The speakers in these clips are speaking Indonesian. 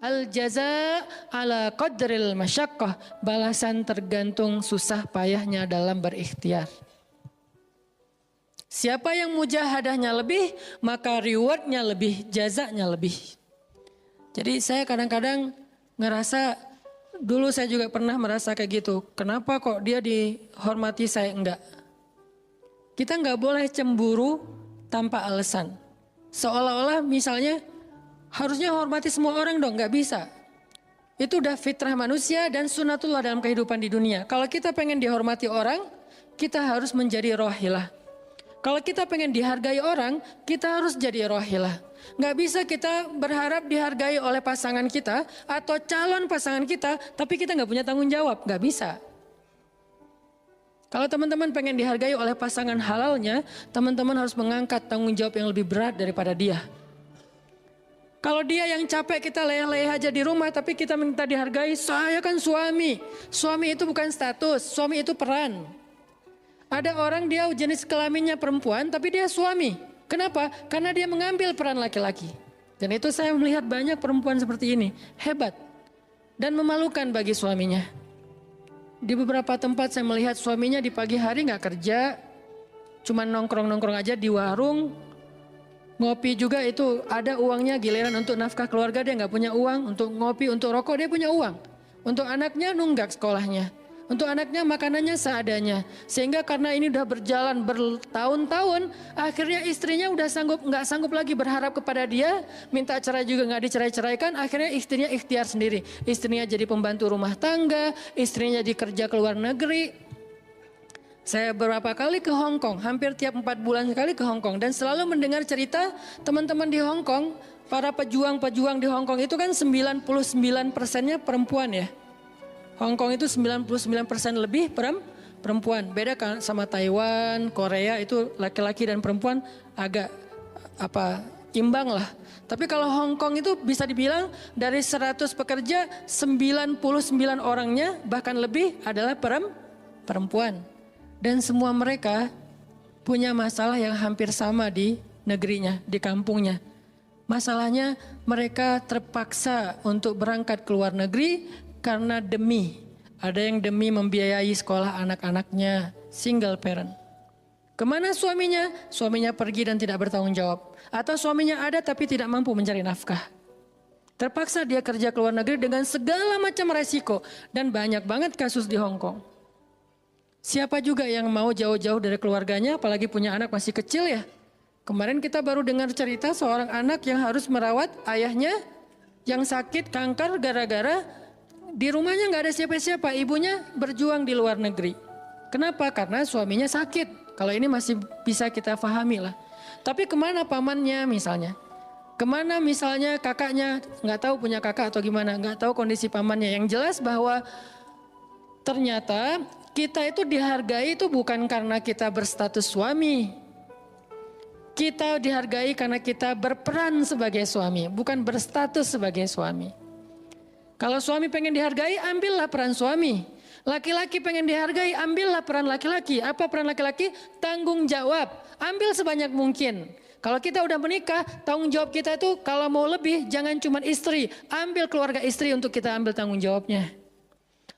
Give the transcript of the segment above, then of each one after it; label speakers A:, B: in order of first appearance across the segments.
A: Al jaza ala qadril masyaqqah, balasan tergantung susah payahnya dalam berikhtiar. Siapa yang mujahadahnya lebih, maka rewardnya lebih, jazanya lebih. Jadi saya kadang-kadang ngerasa, dulu saya juga pernah merasa kayak gitu. Kenapa kok dia dihormati saya enggak? Kita enggak boleh cemburu tanpa alasan. Seolah-olah misalnya harusnya hormati semua orang dong, nggak bisa. Itu udah fitrah manusia dan sunatullah dalam kehidupan di dunia. Kalau kita pengen dihormati orang, kita harus menjadi rohilah. Kalau kita pengen dihargai orang, kita harus jadi rohilah. Nggak bisa kita berharap dihargai oleh pasangan kita atau calon pasangan kita, tapi kita nggak punya tanggung jawab, nggak bisa. Kalau teman-teman pengen dihargai oleh pasangan halalnya, teman-teman harus mengangkat tanggung jawab yang lebih berat daripada dia. Kalau dia yang capek kita leyeh-leyeh aja di rumah tapi kita minta dihargai, saya kan suami. Suami itu bukan status, suami itu peran. Ada orang dia jenis kelaminnya perempuan tapi dia suami. Kenapa? Karena dia mengambil peran laki-laki. Dan itu saya melihat banyak perempuan seperti ini, hebat dan memalukan bagi suaminya. Di beberapa tempat saya melihat suaminya di pagi hari nggak kerja, cuma nongkrong-nongkrong aja di warung. Ngopi juga itu ada uangnya, giliran untuk nafkah keluarga dia nggak punya uang, untuk ngopi, untuk rokok dia punya uang, untuk anaknya nunggak sekolahnya, untuk anaknya makanannya seadanya. Sehingga karena ini udah berjalan bertahun-tahun, akhirnya istrinya udah nggak sanggup lagi berharap kepada dia, minta cerai juga nggak dicerai-ceraikan, akhirnya istrinya ikhtiar sendiri. Istrinya jadi pembantu rumah tangga, istrinya jadi kerja ke luar negeri. Saya beberapa kali ke Hong Kong, hampir tiap 4 bulan sekali ke Hong Kong, dan selalu mendengar cerita teman-teman di Hong Kong, para pejuang-pejuang di Hong Kong itu kan 99%-nya perempuan ya. Hong Kong itu 99% lebih perempuan. Beda kan sama Taiwan, Korea itu laki-laki dan perempuan agak imbang lah. Tapi kalau Hong Kong itu bisa dibilang dari 100 pekerja 99 orangnya bahkan lebih adalah perempuan. Dan semua mereka punya masalah yang hampir sama di negerinya, di kampungnya. Masalahnya mereka terpaksa untuk berangkat ke luar negeri karena ada yang demi membiayai sekolah anak-anaknya, single parent. Kemana suaminya? Suaminya pergi dan tidak bertanggung jawab. Atau suaminya ada tapi tidak mampu mencari nafkah. Terpaksa dia kerja ke luar negeri dengan segala macam resiko. Dan banyak banget kasus di Hong Kong. Siapa juga yang mau jauh-jauh dari keluarganya, apalagi punya anak masih kecil ya. Kemarin kita baru dengar cerita seorang anak yang harus merawat ayahnya yang sakit kanker gara-gara di rumahnya nggak ada siapa-siapa. Ibunya berjuang di luar negeri. Kenapa? Karena suaminya sakit. Kalau ini masih bisa kita pahami lah. Tapi kemana pamannya misalnya? Kemana misalnya kakaknya? Nggak tahu punya kakak atau gimana. Nggak tahu kondisi pamannya. Yang jelas bahwa ternyata kita itu dihargai itu bukan karena kita berstatus suami. Kita dihargai karena kita berperan sebagai suami, bukan berstatus sebagai suami. Kalau suami pengen dihargai, ambillah peran suami. Laki-laki pengen dihargai, ambillah peran laki-laki. Apa peran laki-laki? Tanggung jawab. Ambil sebanyak mungkin. Kalau kita udah menikah, tanggung jawab kita itu kalau mau lebih, jangan cuma istri. Ambil keluarga istri untuk kita ambil tanggung jawabnya.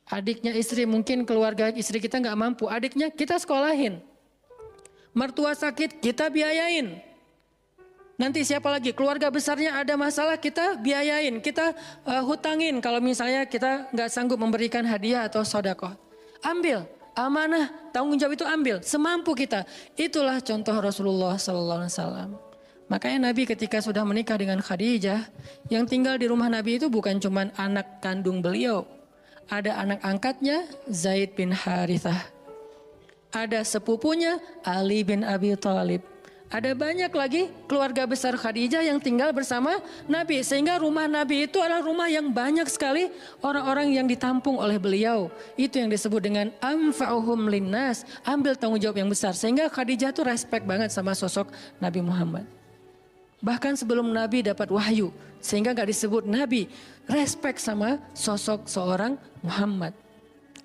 A: Adiknya istri, mungkin keluarga istri kita nggak mampu, adiknya kita sekolahin. Mertua sakit, kita biayain. Nanti siapa lagi? Keluarga besarnya ada masalah, kita biayain, kita hutangin. Kalau misalnya kita nggak sanggup memberikan hadiah atau sedekah, ambil amanah, tanggung jawab itu ambil semampu kita. Itulah contoh Rasulullah SAW. Makanya Nabi ketika sudah menikah dengan Khadijah, yang tinggal di rumah Nabi itu bukan cuma anak kandung beliau. Ada anak angkatnya Zaid bin Harithah. Ada sepupunya Ali bin Abi Thalib. Ada banyak lagi keluarga besar Khadijah yang tinggal bersama Nabi. Sehingga rumah Nabi itu adalah rumah yang banyak sekali orang-orang yang ditampung oleh beliau. Itu yang disebut dengan anfa'uhum linnas. Ambil tanggung jawab yang besar. Sehingga Khadijah tuh respect banget sama sosok Nabi Muhammad. Bahkan sebelum Nabi dapat wahyu, sehingga gak disebut Nabi, respect sama sosok seorang Muhammad.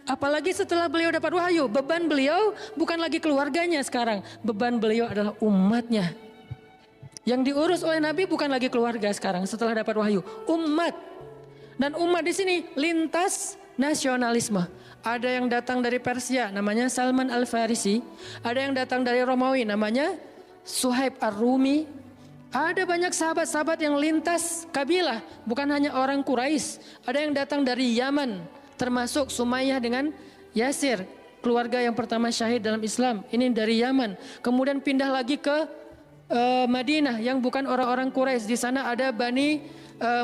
A: Apalagi setelah beliau dapat wahyu, beban beliau bukan lagi keluarganya sekarang, beban beliau adalah umatnya. Yang diurus oleh Nabi bukan lagi keluarga sekarang setelah dapat wahyu, umat. Dan umat di sini lintas nasionalisme. Ada yang datang dari Persia namanya Salman Al-Farisi. Ada yang datang dari Romawi namanya Suhaib Ar-Rumi. Ada banyak sahabat-sahabat yang lintas kabilah, bukan hanya orang Quraisy. Ada yang datang dari Yaman, termasuk Sumayyah dengan Yasir, keluarga yang pertama syahid dalam Islam. Ini dari Yaman. Kemudian pindah lagi ke Madinah yang bukan orang-orang Quraisy. Di sana ada Bani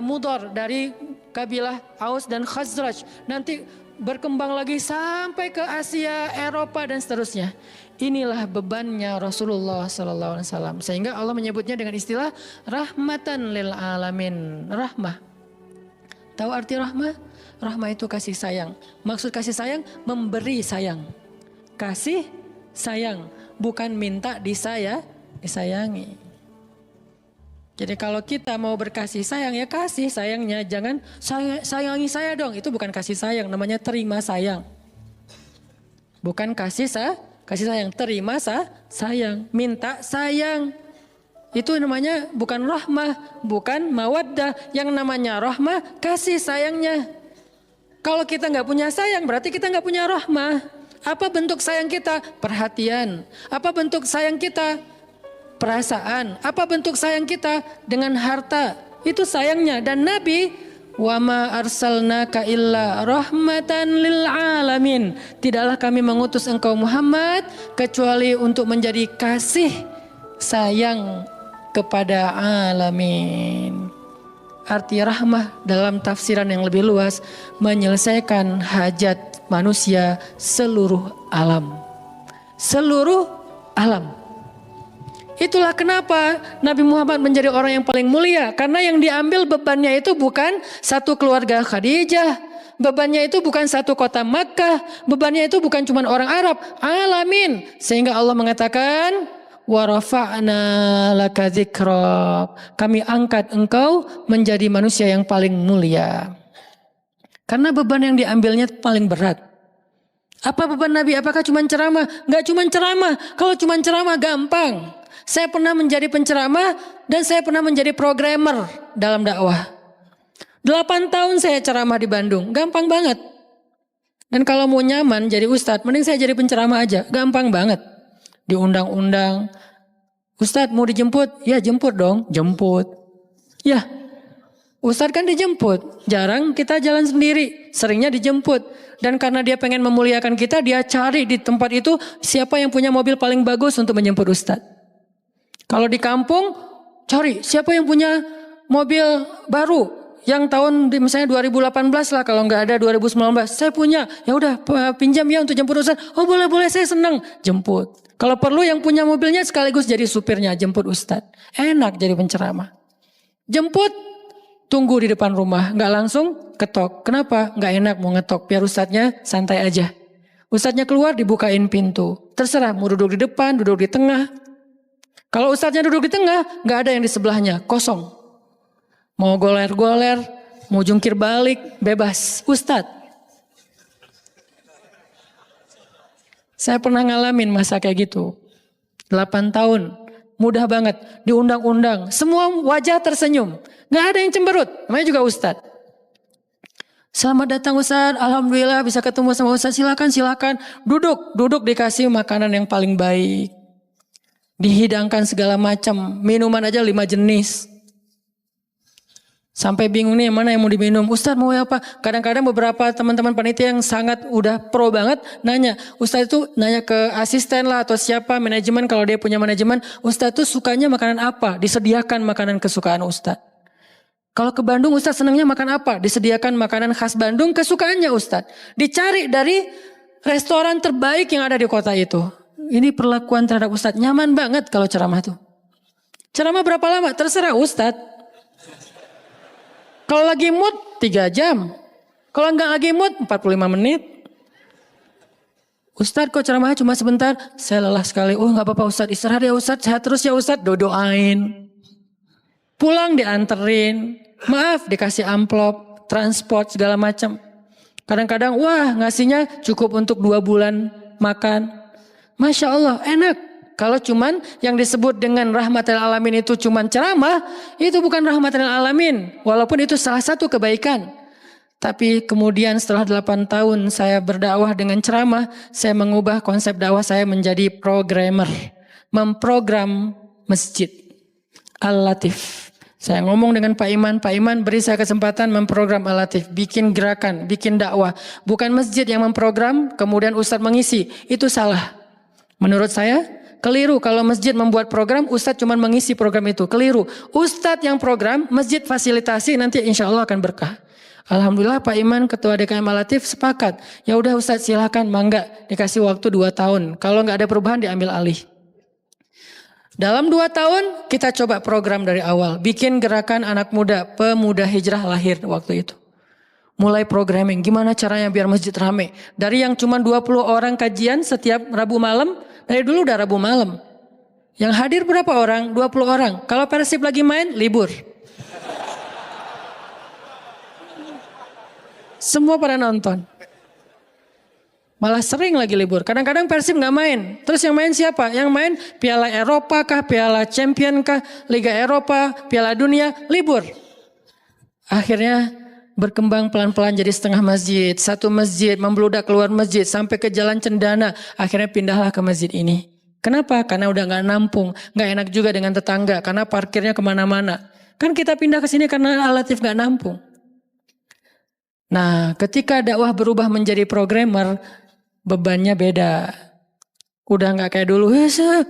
A: Mudhar dari kabilah Aus dan Khazraj. Nanti berkembang lagi sampai ke Asia, Eropa dan seterusnya. Inilah bebannya Rasulullah SAW. Sehingga Allah menyebutnya dengan istilah rahmatan lil alamin. Rahmah. Tahu arti rahmah? Rahmah itu kasih sayang. Maksud kasih sayang, memberi sayang. Kasih sayang, bukan minta disayangi. Jadi kalau kita mau berkasih sayang, ya kasih sayangnya. Jangan sayangi saya dong. Itu bukan kasih sayang, namanya terima sayang. Bukan kasih sayang, terima sayang. Minta sayang. Itu namanya bukan rahmah, bukan mawaddah. Yang namanya rahmah, kasih sayangnya. Kalau kita nggak punya sayang, berarti kita nggak punya rahmah. Apa bentuk sayang kita? Perhatian. Apa bentuk sayang kita? Perasaan. Apa bentuk sayang kita? Dengan harta. Itu sayangnya. Dan Nabi, wa ma arsalnaka illa rahmatan lil alamin. Tidaklah kami mengutus engkau Muhammad kecuali untuk menjadi kasih sayang kepada alamin. Arti rahmah dalam tafsiran yang lebih luas, menyelesaikan hajat manusia seluruh alam. Seluruh alam. Itulah kenapa Nabi Muhammad menjadi orang yang paling mulia. Karena yang diambil bebannya itu bukan satu keluarga Khadijah. Bebannya itu bukan satu kota Makkah. Bebannya itu bukan cuma orang Arab. Alamin. Sehingga Allah mengatakan, wa rafa'na laka dzikrak. Kami angkat engkau menjadi manusia yang paling mulia. Karena beban yang diambilnya paling berat. Apa beban Nabi? Apakah cuma ceramah? Enggak cuma ceramah. Kalau cuma ceramah gampang. Saya pernah menjadi penceramah dan saya pernah menjadi programmer dalam dakwah. 8 tahun saya ceramah di Bandung. Gampang banget. Dan kalau mau nyaman jadi ustadz, mending saya jadi penceramah aja. Gampang banget. Diundang-undang. Ustadz mau dijemput? Ya jemput dong. Jemput. Ya. Ustadz kan dijemput. Jarang kita jalan sendiri. Seringnya dijemput. Dan karena dia pengen memuliakan kita, dia cari di tempat itu siapa yang punya mobil paling bagus untuk menjemput ustadz. Kalau di kampung, cari siapa yang punya mobil baru yang tahun misalnya 2018 lah, kalau nggak ada 2019. Saya punya, ya udah pinjam ya untuk jemput ustadz. Oh boleh saya senang jemput. Kalau perlu yang punya mobilnya sekaligus jadi supirnya jemput ustadz. Enak jadi penceramah. Jemput, tunggu di depan rumah, nggak langsung ketok. Kenapa? Nggak enak mau ngetok. Biar ustadznya santai aja. Ustadznya keluar dibukain pintu. Terserah mau duduk di depan, duduk di tengah. Kalau ustadznya duduk di tengah, nggak ada yang di sebelahnya, kosong. Mau goler-goler, mau jungkir balik, bebas. Ustadz. Saya pernah ngalamin masa kayak gitu. 8 tahun, mudah banget, diundang-undang. Semua wajah tersenyum, nggak ada yang cemberut, namanya juga ustadz. Selamat datang ustadz, alhamdulillah bisa ketemu sama ustadz, silakan. Duduk dikasih makanan yang paling baik. Dihidangkan segala macam, minuman aja 5 jenis. Sampai bingung nih mana yang mau diminum. Ustadz mau apa? Kadang-kadang beberapa teman-teman panitia yang sangat udah pro banget nanya. Ustadz itu nanya ke asisten lah atau siapa manajemen kalau dia punya manajemen. Ustadz itu sukanya makanan apa? Disediakan makanan kesukaan Ustadz. Kalau ke Bandung Ustadz senangnya makan apa? Disediakan makanan khas Bandung kesukaannya Ustadz. Dicari dari restoran terbaik yang ada di kota itu. Ini perlakuan terhadap ustadz. Nyaman banget kalau ceramah tuh. Ceramah berapa lama? Terserah ustadz. Kalau lagi mood 3 jam. Kalau enggak lagi mood 45 menit. Ustadz kok ceramahnya cuma sebentar? Saya lelah sekali. Oh enggak apa-apa ustadz. Istirahat ya ustadz. Sehat terus ya ustadz. Doain. Pulang dianterin. Maaf dikasih amplop. Transport segala macam. Kadang-kadang wah ngasihnya cukup untuk 2 bulan makan. Masya Allah enak. Kalau cuman yang disebut dengan rahmatil alamin itu cuman ceramah, itu bukan rahmatil alamin. Walaupun itu salah satu kebaikan. Tapi kemudian setelah 8 tahun saya berdakwah dengan ceramah, saya mengubah konsep dakwah saya menjadi programmer. Memprogram masjid. Al-Latif. Saya ngomong dengan Pak Iman beri saya kesempatan memprogram Al-Latif. Bikin gerakan, bikin dakwah. Bukan masjid yang memprogram, kemudian Ustadz mengisi. Itu salah. Menurut saya, keliru kalau masjid membuat program, Ustadz cuma mengisi program itu. Keliru. Ustadz yang program, masjid fasilitasi, nanti insya Allah akan berkah. Alhamdulillah Pak Iman Ketua DKM Al-Latif sepakat. Ya udah Ustadz silakan, mangga dikasih waktu 2 tahun. Kalau nggak ada perubahan diambil alih. Dalam 2 tahun kita coba program dari awal. Bikin gerakan anak muda, pemuda hijrah lahir waktu itu. Mulai programming, gimana caranya biar masjid rame. Dari yang cuma 20 orang kajian setiap Rabu malam, dari dulu udah Rabu malam. Yang hadir berapa orang? 20 orang. Kalau Persib lagi main, libur. Semua pada nonton. Malah sering lagi libur. Kadang-kadang Persib nggak main. Terus yang main siapa? Yang main Piala Eropa kah, Piala Champion kah, Liga Eropa, Piala Dunia, libur. Akhirnya berkembang pelan-pelan jadi setengah masjid. Satu masjid membludak keluar masjid sampai ke Jalan Cendana. Akhirnya pindahlah ke masjid ini. Kenapa? Karena udah nggak nampung. Nggak enak juga dengan tetangga karena parkirnya kemana-mana. Kan kita pindah ke sini karena Al-Latif nggak nampung. Nah, ketika dakwah berubah menjadi programmer, bebannya beda. Udah nggak kayak dulu,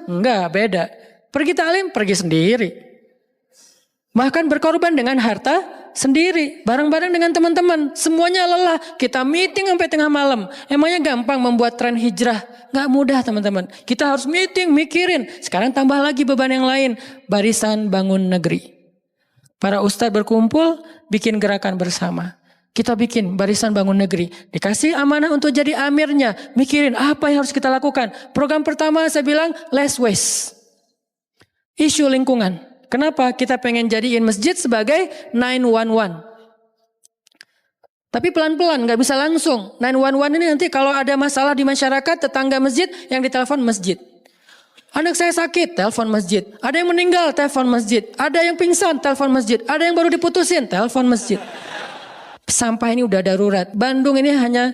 A: enggak beda. Pergi taklim, pergi sendiri. Bahkan berkorban dengan harta sendiri, bareng-bareng dengan teman-teman. Semuanya lelah, kita meeting sampai tengah malam. Emangnya gampang membuat tren hijrah? Nggak mudah teman-teman. Kita harus meeting, mikirin. Sekarang tambah lagi beban yang lain, barisan bangun negeri. Para ustadz berkumpul, bikin gerakan bersama. Kita bikin barisan bangun negeri. Dikasih amanah untuk jadi amirnya. Mikirin apa yang harus kita lakukan. Program pertama saya bilang less waste. Isu lingkungan. Kenapa? Kita pengen jadiin masjid sebagai 911. Tapi pelan-pelan gak bisa langsung. 911 ini nanti kalau ada masalah di masyarakat, tetangga masjid yang ditelepon masjid. Anak saya sakit, telepon masjid. Ada yang meninggal, telepon masjid. Ada yang pingsan, telepon masjid. Ada yang baru diputusin, telepon masjid. Sampah ini udah darurat. Bandung ini hanya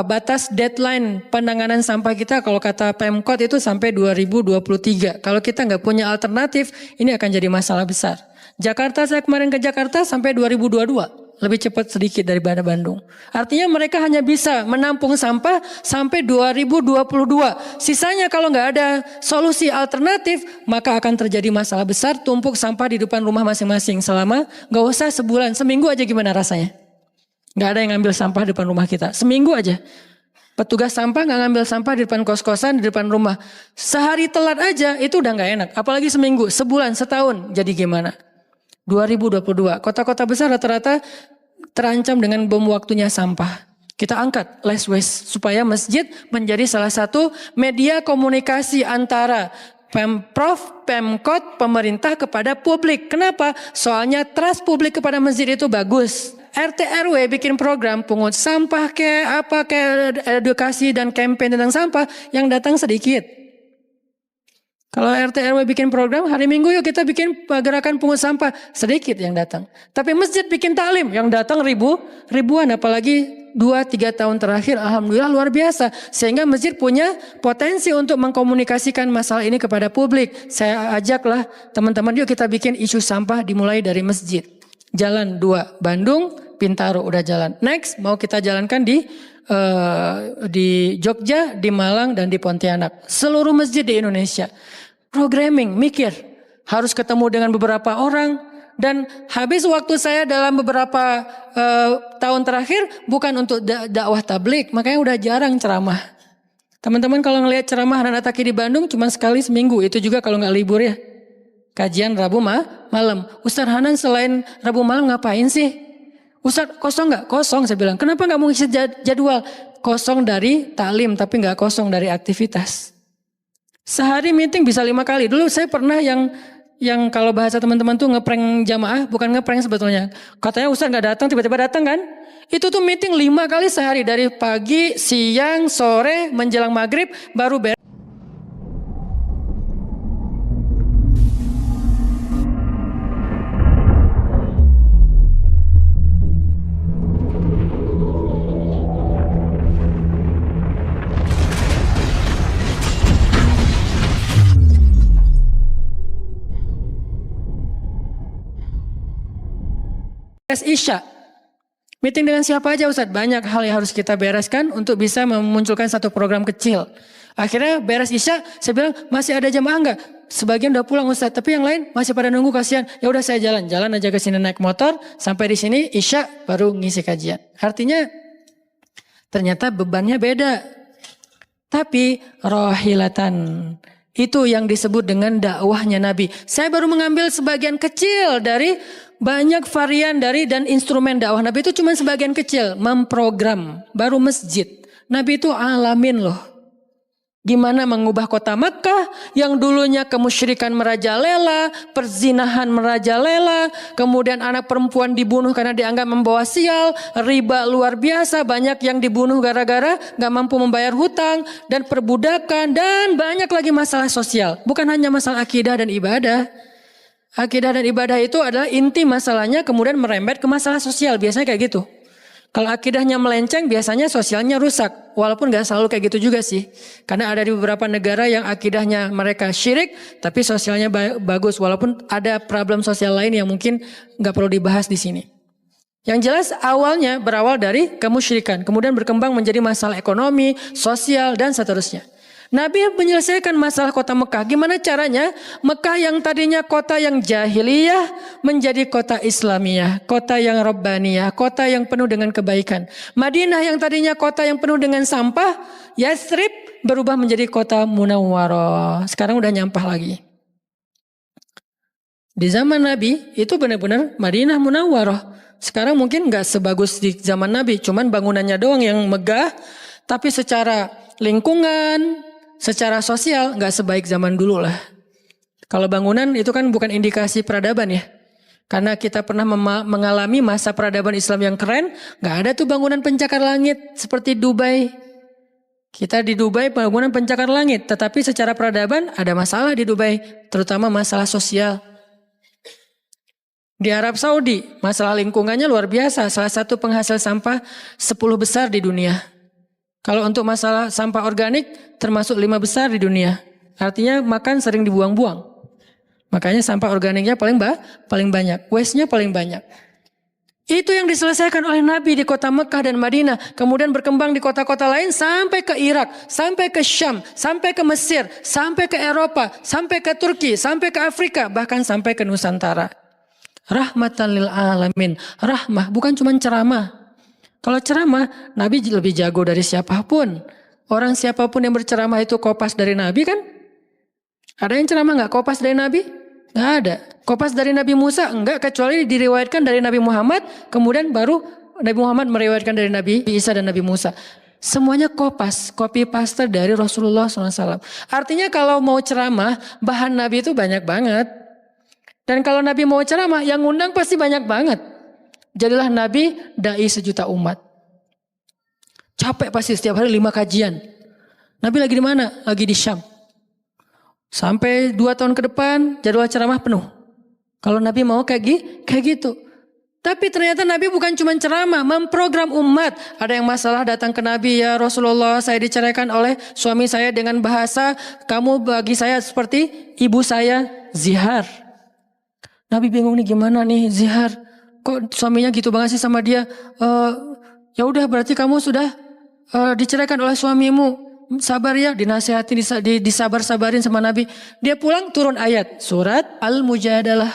A: batas deadline penanganan sampah kita kalau kata Pemkot itu sampai 2023. Kalau kita nggak punya alternatif, ini akan jadi masalah besar. Jakarta, saya kemarin ke Jakarta sampai 2022. Lebih cepat sedikit daripada Bandung. Artinya mereka hanya bisa menampung sampah sampai 2022. Sisanya kalau nggak ada solusi alternatif, maka akan terjadi masalah besar, tumpuk sampah di depan rumah masing-masing selama nggak usah sebulan, seminggu aja gimana rasanya? Nggak ada yang ngambil sampah di depan rumah kita, seminggu aja. Petugas sampah nggak ngambil sampah di depan kos-kosan, di depan rumah. Sehari telat aja itu udah nggak enak, apalagi seminggu, sebulan, setahun, jadi gimana? 2022, kota-kota besar rata-rata terancam dengan bom waktunya sampah. Kita angkat less waste supaya masjid menjadi salah satu media komunikasi antara Pemprov, Pemkot, pemerintah kepada publik. Kenapa? Soalnya trust publik kepada masjid itu bagus. RT RW bikin program pungut sampah kayak edukasi dan campaign tentang sampah yang datang sedikit. Kalau RT RW bikin program, hari Minggu yuk kita bikin gerakan pungut sampah. Sedikit yang datang. Tapi masjid bikin taklim, yang datang ribuan. Apalagi 2-3 tahun terakhir, alhamdulillah luar biasa. Sehingga masjid punya potensi untuk mengkomunikasikan masalah ini kepada publik. Saya ajaklah teman-teman yuk kita bikin isu sampah dimulai dari masjid. Jalan 2, Bandung, Bintaro udah jalan. Next mau kita jalankan di Jogja, di Malang, dan di Pontianak. Seluruh masjid di Indonesia. Programming, mikir. Harus ketemu dengan beberapa orang. Dan habis waktu saya dalam beberapa tahun terakhir bukan untuk dakwah tablik. Makanya udah jarang ceramah. Teman-teman kalau ngelihat ceramah anak-anak Taki di Bandung cuma sekali seminggu. Itu juga kalau nggak libur ya. Kajian Rabu malam. Ustaz Hanan selain Rabu malam ngapain sih? Ustaz kosong nggak? Kosong saya bilang. Kenapa nggak mau ngisi jadwal? Kosong dari taklim tapi nggak kosong dari aktivitas. Sehari meeting bisa 5 kali. Dulu saya pernah yang kalau bahasa teman-teman tuh ngeprank jamaah, bukan ngeprank sebetulnya. Katanya Ustaz nggak datang, tiba-tiba datang kan? Itu tuh meeting 5 kali sehari dari pagi, siang, sore, menjelang maghrib, baru beres. Isya. Meeting dengan siapa aja Ustadz? Banyak hal yang harus kita bereskan untuk bisa memunculkan satu program kecil. Akhirnya beres Isya, saya bilang masih ada jamaah enggak? Sebagian udah pulang Ustadz, tapi yang lain masih pada nunggu, kasihan. Ya udah saya jalan aja ke sini naik motor, sampai di sini Isya baru ngisi kajian. Artinya ternyata bebannya beda. Tapi rohilatan, itu yang disebut dengan dakwahnya Nabi. Saya baru mengambil sebagian kecil dari banyak varian dari dan instrumen dakwah Nabi, itu cuma sebagian kecil. Memprogram, baru masjid. Nabi itu alamin loh. Gimana mengubah kota Makkah yang dulunya kemusyrikan merajalela, perzinahan merajalela, kemudian anak perempuan dibunuh karena dianggap membawa sial, riba luar biasa, banyak yang dibunuh gara-gara gak mampu membayar hutang, dan perbudakan, dan banyak lagi masalah sosial. Bukan hanya masalah akidah dan ibadah. Akidah dan ibadah itu adalah inti masalahnya, kemudian merembet ke masalah sosial, biasanya kayak gitu. Kalau akidahnya melenceng, biasanya sosialnya rusak. Walaupun gak selalu kayak gitu juga sih. Karena ada di beberapa negara yang akidahnya mereka syirik, tapi sosialnya bagus. Walaupun ada problem sosial lain yang mungkin gak perlu dibahas di sini. Yang jelas awalnya berawal dari kemusyrikan. Kemudian berkembang menjadi masalah ekonomi, sosial, dan seterusnya. Nabi menyelesaikan masalah kota Mekah. Gimana caranya? Mekah yang tadinya kota yang jahiliyah menjadi kota Islamiyah. Kota yang Rabbaniyah. Kota yang penuh dengan kebaikan. Madinah yang tadinya kota yang penuh dengan sampah. Yathrib berubah menjadi kota Munawwarah. Sekarang udah nyampah lagi. Di zaman Nabi itu benar-benar Madinah Munawwarah. Sekarang mungkin gak sebagus di zaman Nabi. Cuman bangunannya doang yang megah. Tapi secara lingkungan, secara sosial nggak sebaik zaman dulu lah. Kalau bangunan itu kan bukan indikasi peradaban ya. Karena kita pernah mengalami masa peradaban Islam yang keren, nggak ada tuh bangunan pencakar langit seperti Dubai. Kita di Dubai bangunan pencakar langit, tetapi secara peradaban ada masalah di Dubai, terutama masalah sosial. Di Arab Saudi masalah lingkungannya luar biasa, salah satu penghasil sampah 10 besar di dunia. Kalau untuk masalah sampah organik termasuk 5 besar di dunia. Artinya makan sering dibuang-buang. Makanya sampah organiknya paling banyak. Waste-nya paling banyak. Itu yang diselesaikan oleh Nabi di kota Mekah dan Madinah. Kemudian berkembang di kota-kota lain sampai ke Irak, sampai ke Syam, sampai ke Mesir, sampai ke Eropa, sampai ke Turki, sampai ke Afrika, bahkan sampai ke Nusantara. Rahmatan lil alamin. Rahmah bukan cuma ceramah. Kalau ceramah, Nabi lebih jago dari siapapun. Orang siapapun yang berceramah itu kopas dari Nabi kan? Ada yang ceramah nggak kopas dari Nabi? Nggak ada. Kopas dari Nabi Musa? Enggak, kecuali diriwayatkan dari Nabi Muhammad. Kemudian baru Nabi Muhammad meriwayatkan dari Nabi Isa dan Nabi Musa. Semuanya kopas, copy paste dari Rasulullah SAW. Artinya kalau mau ceramah, bahan Nabi itu banyak banget. Dan kalau Nabi mau ceramah, yang ngundang pasti banyak banget. Jadilah Nabi dai sejuta umat. Capek pasti setiap hari 5 kajian. Nabi lagi di mana? Lagi di Syam. Sampai 2 tahun ke depan jadwal ceramah penuh. Kalau Nabi mau kayak gitu. Tapi ternyata Nabi bukan cuma ceramah, memprogram umat. Ada yang masalah datang ke Nabi, ya Rasulullah saya diceraikan oleh suami saya dengan bahasa kamu bagi saya seperti ibu saya, zihar. Nabi bingung nih gimana nih zihar. Kok suaminya gitu banget sih sama dia? Ya udah berarti kamu sudah diceraikan oleh suamimu. Sabar ya, dinasihati, disabar-sabarin sama Nabi. Dia pulang turun ayat surat Al-Mujadalah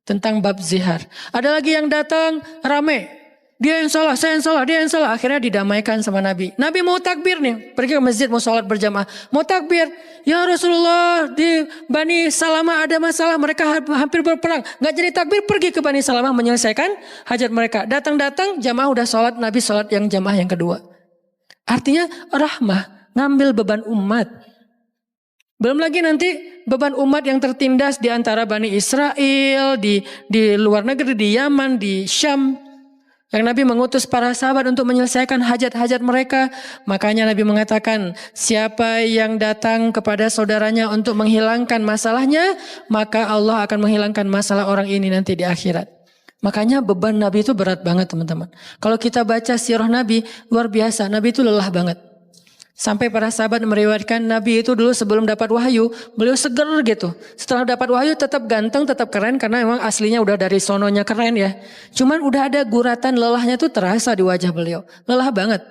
A: tentang bab zihar. Ada lagi yang datang rame. Dia yang salah, saya yang salah, dia yang salah. Akhirnya didamaikan sama Nabi. Nabi mau takbir nih, pergi ke masjid mau sholat berjamaah. Mau takbir, ya Rasulullah di Bani Salamah ada masalah, mereka hampir berperang. Gak jadi takbir, pergi ke Bani Salamah menyelesaikan hajat mereka. Datang-datang jamaah udah sholat, Nabi sholat yang jamaah yang kedua. Artinya rahmah, ngambil beban umat. Belum lagi nanti beban umat yang tertindas di antara Bani Israel, di luar negeri, di Yaman, di Syam. Yang Nabi mengutus para sahabat untuk menyelesaikan hajat-hajat mereka. Makanya Nabi mengatakan, siapa yang datang kepada saudaranya untuk menghilangkan masalahnya, maka Allah akan menghilangkan masalah orang ini nanti di akhirat. Makanya beban Nabi itu berat banget teman-teman. Kalau kita baca sirah Nabi, luar biasa. Nabi itu lelah banget. Sampai para sahabat meriwayatkan Nabi itu dulu sebelum dapat wahyu, beliau seger gitu. Setelah dapat wahyu tetap ganteng, tetap keren karena memang aslinya udah dari sononya keren ya. Cuman udah ada guratan lelahnya tuh terasa di wajah beliau. Lelah banget.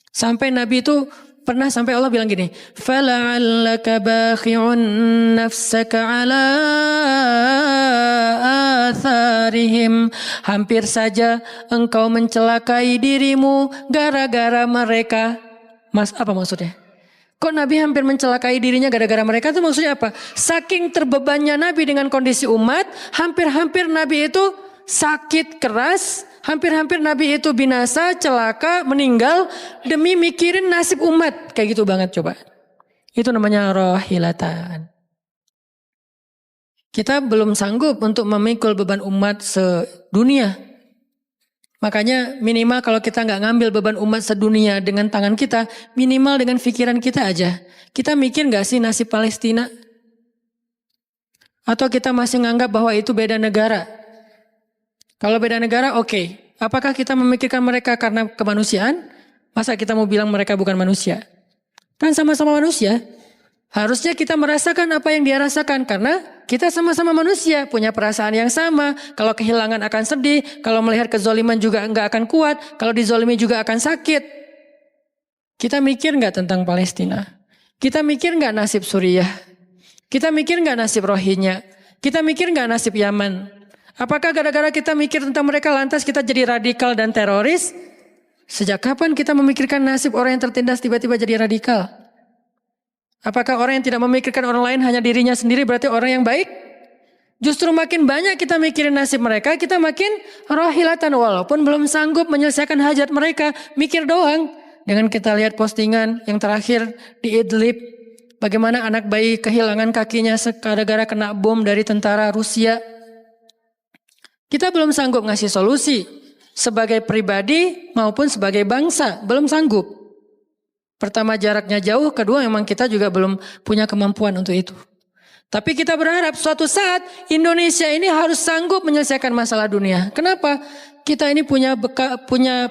A: Sampai Nabi itu pernah sampai Allah bilang gini, "Fala'allaka bakhi'un nafsaka 'ala atharihim." Hampir saja engkau mencelakai dirimu gara-gara mereka. Apa maksudnya? Kok Nabi hampir mencelakai dirinya gara-gara mereka itu maksudnya apa? Saking terbebannya Nabi dengan kondisi umat, hampir-hampir Nabi itu sakit keras, hampir-hampir Nabi itu binasa, celaka, meninggal demi mikirin nasib umat. Kayak gitu banget coba. Itu namanya rohilatan. Kita belum sanggup untuk memikul beban umat sedunia. Makanya minimal kalau kita nggak ngambil beban umat sedunia dengan tangan kita, minimal dengan pikiran kita aja. Kita mikir nggak sih nasib Palestina? Atau kita masih nganggap bahwa itu beda negara? Kalau beda negara oke. Apakah kita memikirkan mereka karena kemanusiaan? Masa kita mau bilang mereka bukan manusia? Kan sama-sama manusia. Harusnya kita merasakan apa yang dia rasakan karena kita sama-sama manusia, punya perasaan yang sama. Kalau kehilangan akan sedih, kalau melihat kezoliman juga nggak akan kuat, kalau dizolimi juga akan sakit. Kita mikir nggak tentang Palestina? Kita mikir nggak nasib Suriah? Kita mikir nggak nasib Rohingya? Kita mikir nggak nasib Yaman? Apakah gara-gara kita mikir tentang mereka lantas kita jadi radikal dan teroris? Sejak kapan kita memikirkan nasib orang yang tertindas tiba-tiba jadi radikal? Apakah orang yang tidak memikirkan orang lain hanya dirinya sendiri berarti orang yang baik? Justru makin banyak kita mikirin nasib mereka, kita makin rohilatan walaupun belum sanggup menyelesaikan hajat mereka, mikir doang. Dengan kita lihat postingan yang terakhir di Idlib, bagaimana anak bayi kehilangan kakinya gara-gara kena bom dari tentara Rusia. Kita belum sanggup ngasih solusi sebagai pribadi maupun sebagai bangsa, belum sanggup. Pertama jaraknya jauh, kedua memang kita juga belum punya kemampuan untuk itu. Tapi kita berharap suatu saat Indonesia ini harus sanggup menyelesaikan masalah dunia. Kenapa? Kita ini punya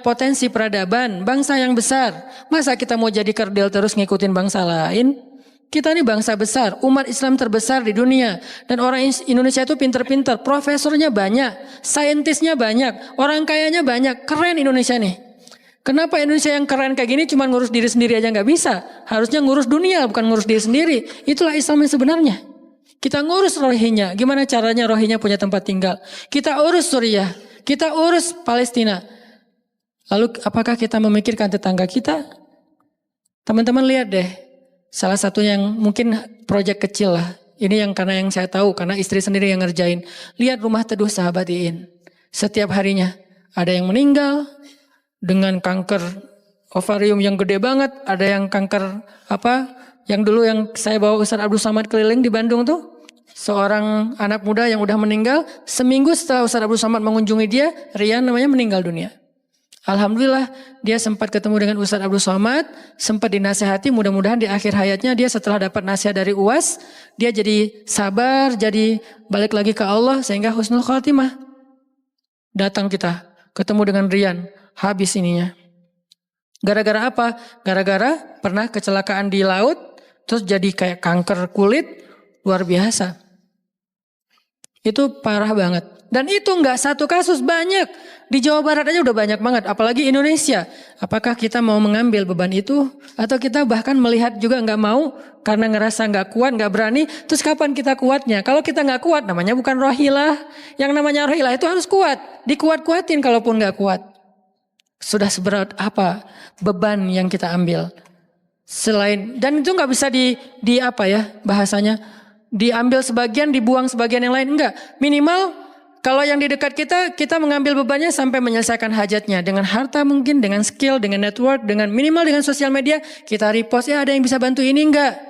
A: potensi peradaban, bangsa yang besar. Masa kita mau jadi kerdil terus ngikutin bangsa lain? Kita ini bangsa besar, umat Islam terbesar di dunia. Dan orang Indonesia itu pinter-pinter, profesornya banyak, saintisnya banyak, orang kayanya banyak, keren Indonesia nih. Kenapa Indonesia yang keren kayak gini cuma ngurus diri sendiri aja nggak bisa? Harusnya ngurus dunia bukan ngurus diri sendiri. Itulah Islam yang sebenarnya. Kita ngurus Rohingya. Gimana caranya Rohingya punya tempat tinggal? Kita urus Suriah. Kita urus Palestina. Lalu apakah kita memikirkan tetangga kita? Teman-teman lihat deh. Salah satu yang mungkin proyek kecil lah. Ini yang karena yang saya tahu. Karena istri sendiri yang ngerjain. Lihat rumah teduh sahabat Iin. Setiap harinya ada yang meninggal dengan kanker ovarium yang gede banget, ada yang kanker yang dulu yang saya bawa Ustaz Abdul Somad keliling di Bandung tuh, seorang anak muda yang udah meninggal, seminggu setelah Ustaz Abdul Somad mengunjungi dia, Rian namanya, meninggal dunia. Alhamdulillah dia sempat ketemu dengan Ustaz Abdul Somad, sempat dinasehati, mudah-mudahan di akhir hayatnya dia setelah dapat nasihat dari UAS, dia jadi sabar, jadi balik lagi ke Allah sehingga husnul khatimah. Datang kita ketemu dengan Rian. Habis ininya. Gara-gara apa? Gara-gara pernah kecelakaan di laut, terus jadi kayak kanker kulit, luar biasa. Itu parah banget. Dan itu nggak satu kasus, banyak. Di Jawa Barat aja udah banyak banget, apalagi Indonesia. Apakah kita mau mengambil beban itu? Atau kita bahkan melihat juga nggak mau, karena ngerasa nggak kuat, nggak berani. Terus kapan kita kuatnya? Kalau kita nggak kuat, namanya bukan rohilah. Yang namanya rohilah itu harus kuat. Dikuat-kuatin kalaupun nggak kuat. Sudah seberat apa beban yang kita ambil? Selain, dan itu nggak bisa bahasanya, diambil sebagian, dibuang sebagian yang lain, enggak. Minimal kalau yang di dekat kita mengambil bebannya sampai menyelesaikan hajatnya dengan harta mungkin, dengan skill, dengan network, dengan minimal dengan sosial media kita repost, ya ada yang bisa bantu ini enggak.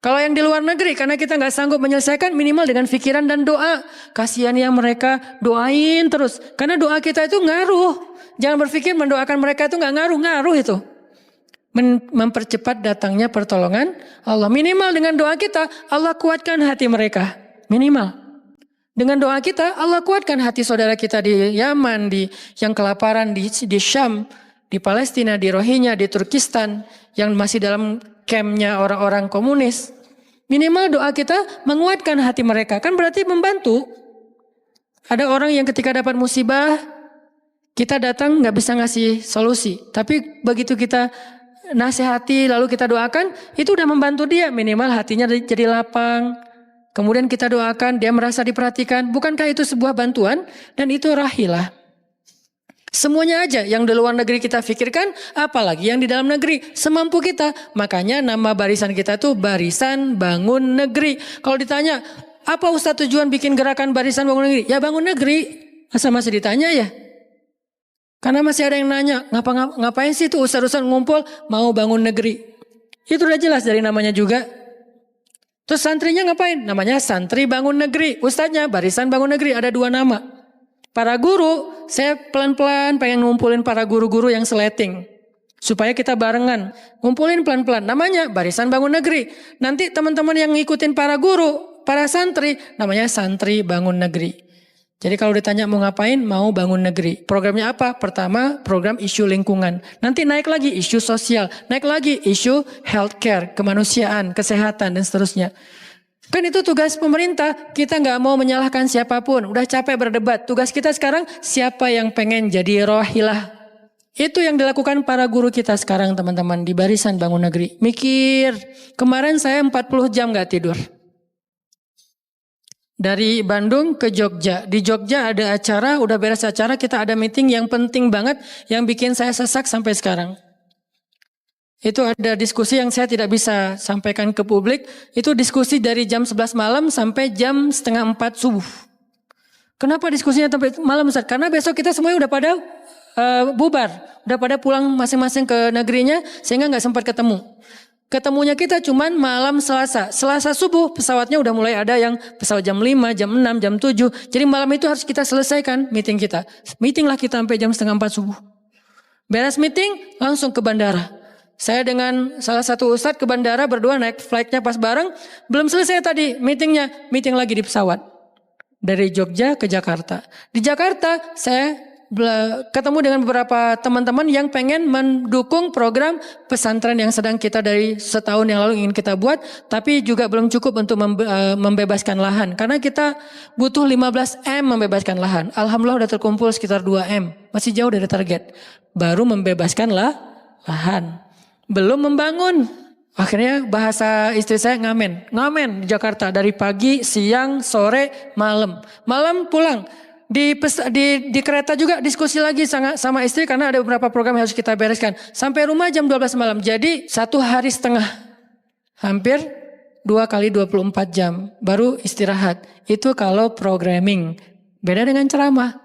A: Kalau yang di luar negeri karena kita nggak sanggup menyelesaikan, minimal dengan pikiran dan doa. Kasihan ya mereka, doain terus. Karena doa kita itu ngaruh. Jangan berpikir mendoakan mereka itu nggak ngaruh itu. Mempercepat datangnya pertolongan Allah. Minimal dengan doa kita, Allah kuatkan hati mereka. Minimal. Dengan doa kita, Allah kuatkan hati saudara kita di Yaman, yang kelaparan di Syam, di Palestina, di Rohingya, di Turkistan, yang masih dalam campnya orang-orang komunis. Minimal doa kita menguatkan hati mereka, kan berarti membantu. Ada orang yang ketika dapat musibah, kita datang nggak bisa ngasih solusi. Tapi begitu kita nasihati lalu kita doakan, itu udah membantu dia. Minimal hatinya jadi lapang. Kemudian kita doakan, dia merasa diperhatikan. Bukankah itu sebuah bantuan? Dan itu rahilah. Semuanya aja yang di luar negeri kita pikirkan, apalagi yang di dalam negeri. Semampu kita. Makanya nama barisan kita tuh Barisan Bangun Negeri. Kalau ditanya, apa Ustadz tujuan bikin gerakan Barisan Bangun Negeri? Ya bangun negeri. Masa masih ditanya ya? Karena masih ada yang nanya, ngapain sih tuh ustadz-ustadz ngumpul mau bangun negeri? Itu udah jelas dari namanya juga. Terus santrinya ngapain? Namanya Santri Bangun Negeri. Ustadznya Barisan Bangun Negeri, ada 2 nama. Para guru, saya pelan-pelan pengen ngumpulin para guru-guru yang seleting. Supaya kita barengan. Ngumpulin pelan-pelan. Namanya Barisan Bangun Negeri. Nanti teman-teman yang ngikutin para guru, para santri, namanya Santri Bangun Negeri. Jadi kalau ditanya mau ngapain, mau bangun negeri. Programnya apa? Pertama, program isu lingkungan. Nanti naik lagi isu sosial. Naik lagi isu healthcare, kemanusiaan, kesehatan, dan seterusnya. Kan itu tugas pemerintah, kita nggak mau menyalahkan siapapun. Udah capek berdebat, tugas kita sekarang siapa yang pengen jadi rohilah. Itu yang dilakukan para guru kita sekarang teman-teman di Barisan Bangun Negeri. Mikir, kemarin saya 40 jam nggak tidur. Dari Bandung ke Jogja. Di Jogja ada acara, udah beres acara, kita ada meeting yang penting banget yang bikin saya sesak sampai sekarang. Itu ada diskusi yang saya tidak bisa sampaikan ke publik. Itu diskusi dari jam 11 malam sampai jam setengah 4 subuh. Kenapa diskusinya sampai malam Ustaz? Karena besok kita semuanya udah pada bubar. Udah pada pulang masing-masing ke negerinya sehingga gak sempat ketemu. Ketemunya kita cuman malam Selasa. Selasa subuh pesawatnya udah mulai ada yang pesawat jam 5, jam 6, jam 7. Jadi malam itu harus kita selesaikan meeting kita. Meeting lah kita sampai jam setengah 4 subuh. Beres meeting langsung ke bandara. Saya dengan salah satu ustadz ke bandara berdua naik flightnya pas bareng. Belum selesai tadi meetingnya. Meeting lagi di pesawat. Dari Jogja ke Jakarta. Di Jakarta saya ketemu dengan beberapa teman-teman yang pengen mendukung program pesantren yang sedang kita dari setahun yang lalu ingin kita buat. Tapi juga belum cukup untuk membebaskan lahan. Karena kita butuh 15 M membebaskan lahan. Alhamdulillah udah terkumpul sekitar 2 M. Masih jauh dari target. Baru membebaskan lahan. Belum membangun. Akhirnya bahasa istri saya ngamen. Ngamen di Jakarta dari pagi, siang, sore, malam. Malam pulang. Di kereta juga diskusi lagi sama istri karena ada beberapa program yang harus kita bereskan. Sampai rumah jam 12 malam. Jadi 1 hari setengah. Hampir 2 kali 24 jam. Baru istirahat. Itu kalau programming. Beda dengan ceramah.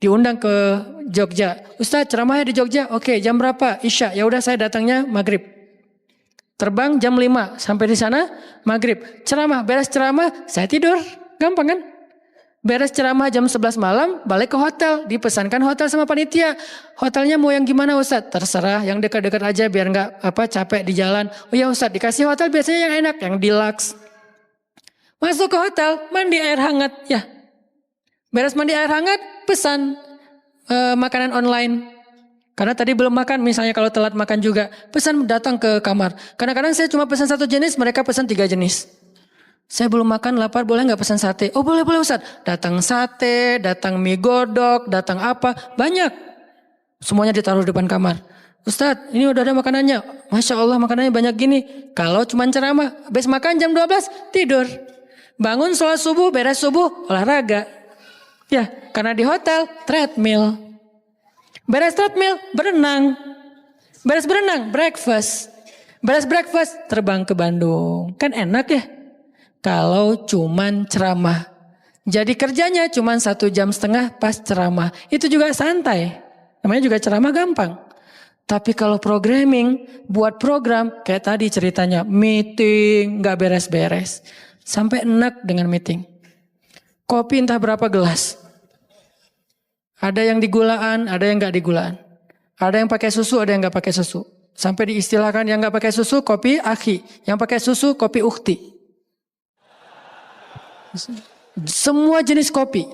A: Diundang ke Jogja. Ustadz ceramahnya di Jogja. Oke, jam berapa? Isya. Ya udah saya datangnya maghrib. Terbang jam 5. Sampai di sana maghrib. Ceramah. Beres ceramah saya tidur. Gampang kan? Beres ceramah jam 11 malam balik ke hotel. Dipesankan hotel sama panitia. Hotelnya mau yang gimana Ustadz? Terserah. Yang dekat-dekat aja biar nggak capek di jalan. Oh ya Ustadz dikasih hotel biasanya yang enak. Yang deluxe. Masuk ke hotel. Mandi air hangat. Ya. Beres mandi air hangat, pesan makanan online. Karena tadi belum makan, misalnya kalau telat makan juga. Pesan datang ke kamar. Kadang-kadang saya cuma pesan 1 jenis, mereka pesan 3 jenis. Saya belum makan, lapar, boleh gak pesan sate? Oh boleh Ustaz. Datang sate, datang mie godok, datang apa, banyak. Semuanya ditaruh di depan kamar. Ustaz, ini udah ada makanannya. Masya Allah makanannya banyak gini. Kalau cuma ceramah, habis makan jam 12, tidur. Bangun sholat subuh, beres subuh, olahraga. Ya, karena di hotel, treadmill. Beres treadmill, berenang. Beres berenang, breakfast. Beres breakfast, terbang ke Bandung. Kan enak ya? Kalau cuman ceramah. Jadi kerjanya cuman 1,5 jam pas ceramah. Itu juga santai. Namanya juga ceramah gampang. Tapi kalau programming, buat program, kayak tadi ceritanya, meeting, gak beres-beres. Sampai enak dengan meeting. Kopi entah berapa gelas. Ada yang digulaan, ada yang gak digulaan. Ada yang pakai susu, ada yang gak pakai susu. Sampai diistilahkan yang gak pakai susu, kopi akhi. Yang pakai susu, kopi ukhti. Semua jenis kopi.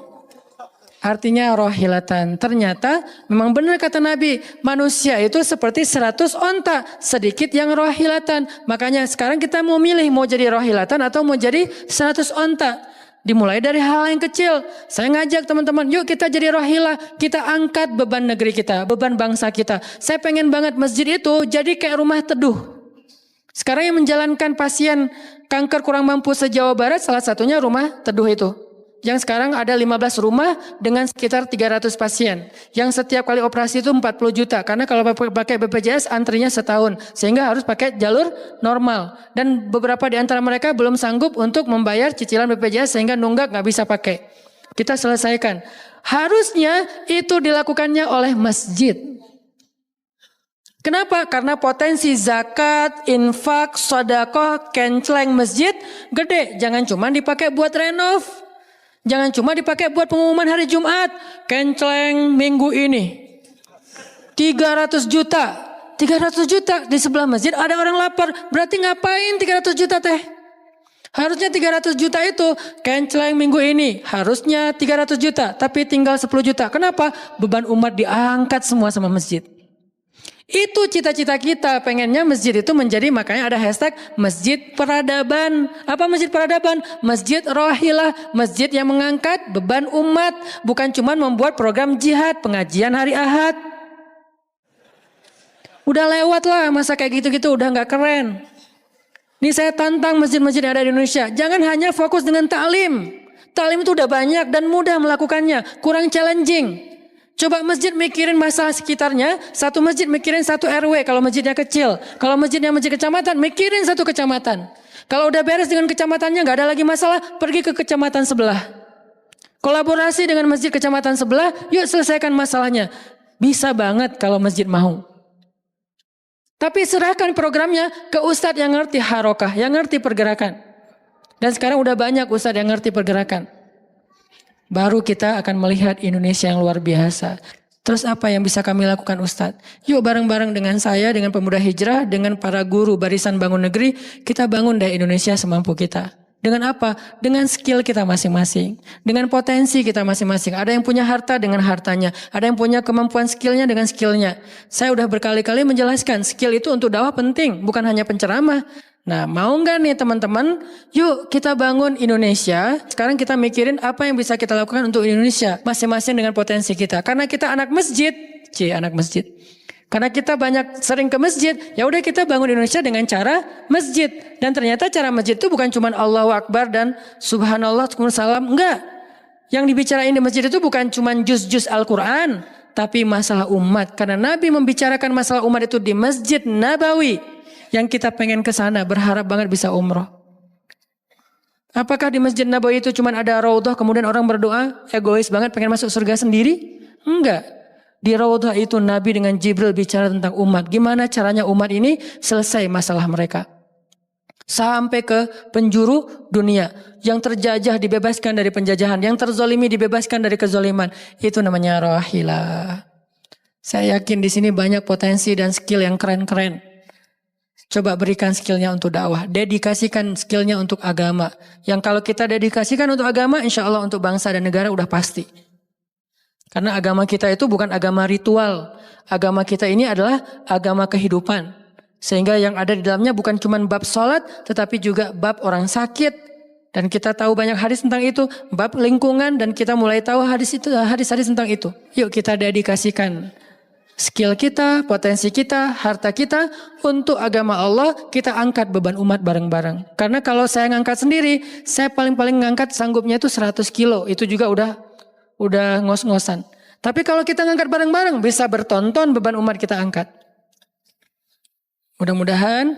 A: Artinya rohilatan. Ternyata memang benar kata Nabi, manusia itu seperti 100 onta, sedikit yang rohilatan. Makanya sekarang kita mau milih mau jadi rohilatan atau mau jadi 100 onta. Dimulai dari hal yang kecil. Saya ngajak teman-teman, yuk kita jadi rohilah, kita angkat beban negeri kita, beban bangsa kita. Saya pengen banget masjid itu jadi kayak rumah teduh. Sekarang yang menjalankan pasien kanker kurang mampu se-Jawa Barat, salah satunya rumah teduh itu. Yang sekarang ada 15 rumah dengan sekitar 300 pasien. Yang setiap kali operasi itu 40 juta. Karena kalau pakai BPJS antrinya setahun. Sehingga harus pakai jalur normal. Dan beberapa di antara mereka belum sanggup untuk membayar cicilan BPJS sehingga nunggak nggak bisa pakai. Kita selesaikan. Harusnya itu dilakukannya oleh masjid. Kenapa? Karena potensi zakat, infak, sedekah, kenceleng masjid gede. Jangan cuma dipakai buat renov. Jangan cuma dipakai buat pengumuman hari Jumat. Kenceleng minggu ini 300 juta. 300 juta di sebelah masjid ada orang lapar. Berarti ngapain 300 juta teh? Harusnya 300 juta itu kenceleng minggu ini. Harusnya 300 juta. Tapi tinggal 10 juta. Kenapa? Beban umat diangkat semua sama masjid. Itu cita-cita kita, pengennya masjid itu menjadi, makanya ada hashtag masjid peradaban. Apa masjid peradaban? Masjid rohilah, masjid yang mengangkat beban umat. Bukan cuma membuat program jihad, pengajian hari Ahad. Udah lewat lah masa kayak gitu-gitu, udah gak keren. Ini saya tantang masjid-masjid yang ada di Indonesia. Jangan hanya fokus dengan ta'lim. Ta'lim itu udah banyak dan mudah melakukannya, kurang challenging. Coba masjid mikirin masalah sekitarnya, satu masjid mikirin satu RW kalau masjidnya kecil. Kalau masjidnya masjid kecamatan, mikirin satu kecamatan. Kalau udah beres dengan kecamatannya, gak ada lagi masalah, pergi ke kecamatan sebelah. Kolaborasi dengan masjid kecamatan sebelah, yuk selesaikan masalahnya. Bisa banget kalau masjid mau. Tapi serahkan programnya ke ustadz yang ngerti harokah, yang ngerti pergerakan. Dan sekarang udah banyak ustadz yang ngerti pergerakan. Baru kita akan melihat Indonesia yang luar biasa. Terus apa yang bisa kami lakukan Ustadz? Yuk bareng-bareng dengan saya, dengan pemuda hijrah, dengan para guru barisan bangun negeri, kita bangun deh Indonesia semampu kita. Dengan apa? Dengan skill kita masing-masing. Dengan potensi kita masing-masing. Ada yang punya harta dengan hartanya. Ada yang punya kemampuan skillnya dengan skillnya. Saya udah berkali-kali menjelaskan, skill itu untuk dakwah penting, bukan hanya penceramah. Nah, mau nggak nih teman-teman? Yuk kita bangun Indonesia. Sekarang kita mikirin apa yang bisa kita lakukan untuk Indonesia. Masing-masing dengan potensi kita. Karena kita anak masjid. Anak masjid. Karena kita banyak sering ke masjid. Ya udah kita bangun Indonesia dengan cara masjid. Dan ternyata cara masjid itu bukan cuma Allahu Akbar dan Subhanallah, salam. Enggak. Yang dibicarain di masjid itu bukan cuma juz-juz Al-Quran. Tapi masalah umat. Karena Nabi membicarakan masalah umat itu di Masjid Nabawi. Yang kita pengen ke sana, berharap banget bisa umroh. Apakah di Masjid Nabawi itu cuma ada raudhah kemudian orang berdoa egois banget pengen masuk surga sendiri? Enggak. Di raudhah itu Nabi dengan Jibril bicara tentang umat. Gimana caranya umat ini selesai masalah mereka. Sampai ke penjuru dunia. Yang terjajah dibebaskan dari penjajahan. Yang terzolimi dibebaskan dari kezoliman. Itu namanya rohilah. Saya yakin di sini banyak potensi dan skill yang keren-keren. Coba berikan skillnya untuk dakwah. Dedikasikan skillnya untuk agama. Yang kalau kita dedikasikan untuk agama, insya Allah untuk bangsa dan negara udah pasti. Karena agama kita itu bukan agama ritual. Agama kita ini adalah agama kehidupan. Sehingga yang ada di dalamnya bukan cuma bab sholat, tetapi juga bab orang sakit. Dan kita tahu banyak hadis tentang itu. Bab lingkungan dan kita mulai tahu hadis-hadis tentang itu. Yuk kita dedikasikan skill kita, potensi kita, harta kita untuk agama Allah, kita angkat beban umat bareng-bareng. Karena kalau saya ngangkat sendiri, saya paling-paling ngangkat sanggupnya itu 100 kilo. Itu juga udah ngos-ngosan. Tapi kalau kita ngangkat bareng-bareng, bisa bertonton beban umat kita angkat. Mudah-mudahan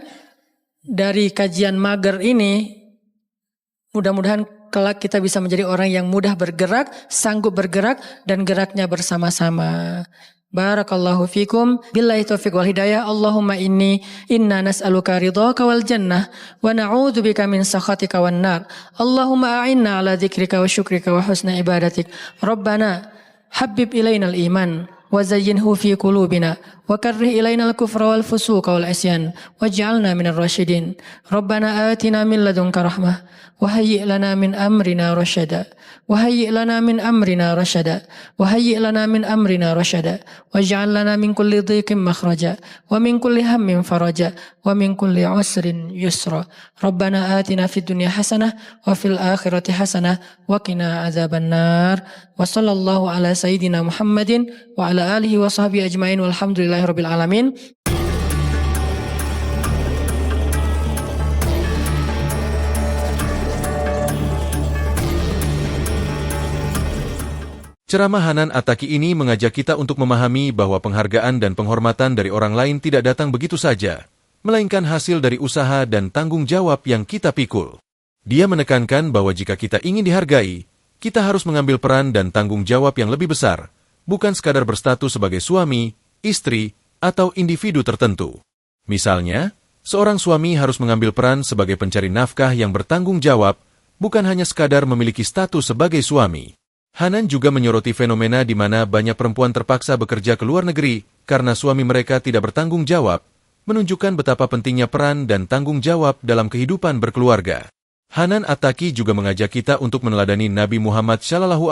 A: dari kajian mager ini, mudah-mudahan kelak kita bisa menjadi orang yang mudah bergerak, sanggup bergerak, dan geraknya bersama-sama. Barakallahu fikum billahi taufiq wal hidayah. Allahumma inna nas'aluka ridhaka wal jannah wa na'udzubika min sakhatika wan nar. Allahumma a'inna ala dzikrika wa syukrika wa husna ibadatik. Rabbana habbib ilainal iman wa zayyinhu fi qulubina وكره إلينا الكفر والفسوق والعصيان واجعلنا من الراشدين ربنا آتنا من لدنك رحمة وهيئ لنا من أمرنا رشدا وهيئ لنا من أمرنا رشدا وهيئ لنا من أمرنا رشدا واجعل لنا من كل ضيق مخرجا ومن كل هم فرجا ومن كل عسر يسرا ربنا آتنا في الدنيا حسنة وفي الآخرة حسنة وقنا عذاب النار وصلى الله على سيدنا محمد وعلى آله وصحبه أجمعين والحمد لله رب العالمين.
B: Ceramah Hanan Attaqi ini mengajak kita untuk memahami bahwa penghargaan dan penghormatan dari orang lain tidak datang begitu saja, melainkan hasil dari usaha dan tanggung jawab yang kita pikul. Dia menekankan bahwa jika kita ingin dihargai, kita harus mengambil peran dan tanggung jawab yang lebih besar, bukan sekadar berstatus sebagai suami, istri, atau individu tertentu. Misalnya, seorang suami harus mengambil peran sebagai pencari nafkah yang bertanggung jawab, bukan hanya sekadar memiliki status sebagai suami. Hanan juga menyoroti fenomena di mana banyak perempuan terpaksa bekerja ke luar negeri karena suami mereka tidak bertanggung jawab, menunjukkan betapa pentingnya peran dan tanggung jawab dalam kehidupan berkeluarga. Hanan Attaqi juga mengajak kita untuk meneladani Nabi Muhammad SAW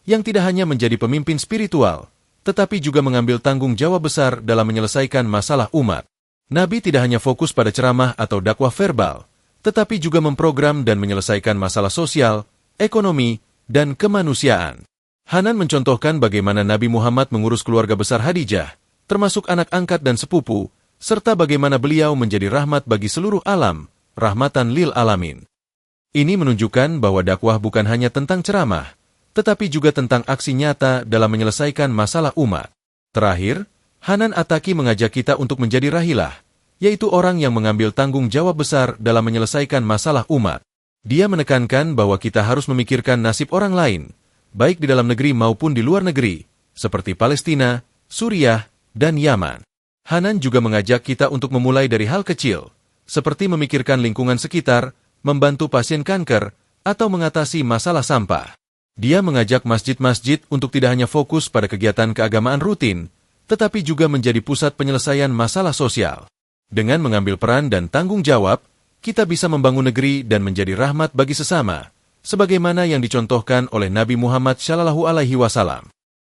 B: yang tidak hanya menjadi pemimpin spiritual, tetapi juga mengambil tanggung jawab besar dalam menyelesaikan masalah umat. Nabi tidak hanya fokus pada ceramah atau dakwah verbal, tetapi juga memprogram dan menyelesaikan masalah sosial, ekonomi, dan kemanusiaan. Hanan mencontohkan bagaimana Nabi Muhammad mengurus keluarga besar Khadijah, termasuk anak angkat dan sepupu, serta bagaimana beliau menjadi rahmat bagi seluruh alam, rahmatan lil alamin. Ini menunjukkan bahwa dakwah bukan hanya tentang ceramah, tetapi juga tentang aksi nyata dalam menyelesaikan masalah umat. Terakhir, Hanan Attaqi mengajak kita untuk menjadi rahilah, yaitu orang yang mengambil tanggung jawab besar dalam menyelesaikan masalah umat. Dia menekankan bahwa kita harus memikirkan nasib orang lain, baik di dalam negeri maupun di luar negeri, seperti Palestina, Suriah, dan Yaman. Hanan juga mengajak kita untuk memulai dari hal kecil, seperti memikirkan lingkungan sekitar, membantu pasien kanker, atau mengatasi masalah sampah. Dia mengajak masjid-masjid untuk tidak hanya fokus pada kegiatan keagamaan rutin, tetapi juga menjadi pusat penyelesaian masalah sosial. Dengan mengambil peran dan tanggung jawab, kita bisa membangun negeri dan menjadi rahmat bagi sesama, sebagaimana yang dicontohkan oleh Nabi Muhammad SAW.